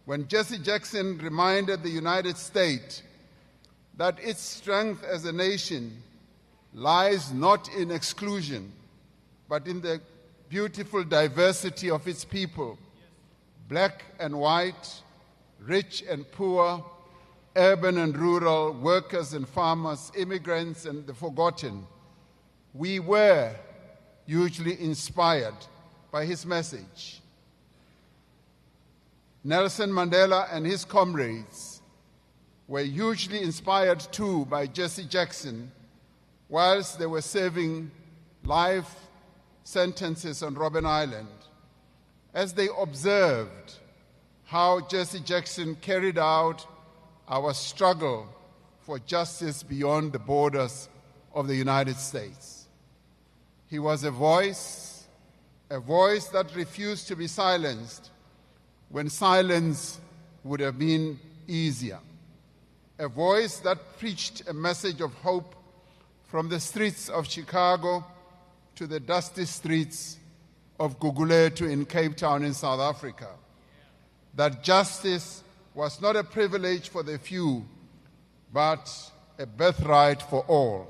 when Jesse Jackson reminded the United States that its strength as a nation lies not in exclusion, but in the beautiful diversity of its people, black and white, rich and poor, urban and rural, workers and farmers, immigrants and the forgotten. We were hugely inspired by his message. Nelson Mandela and his comrades were hugely inspired too by Jesse Jackson whilst they were serving life sentences on Robben Island, as they observed how Jesse Jackson carried out our struggle for justice beyond the borders of the United States. He was a voice that refused to be silenced when silence would have been easier. A voice that preached a message of hope from the streets of Chicago to the dusty streets of Gugulethu in Cape Town in South Africa. That justice was not a privilege for the few, but a birthright for all.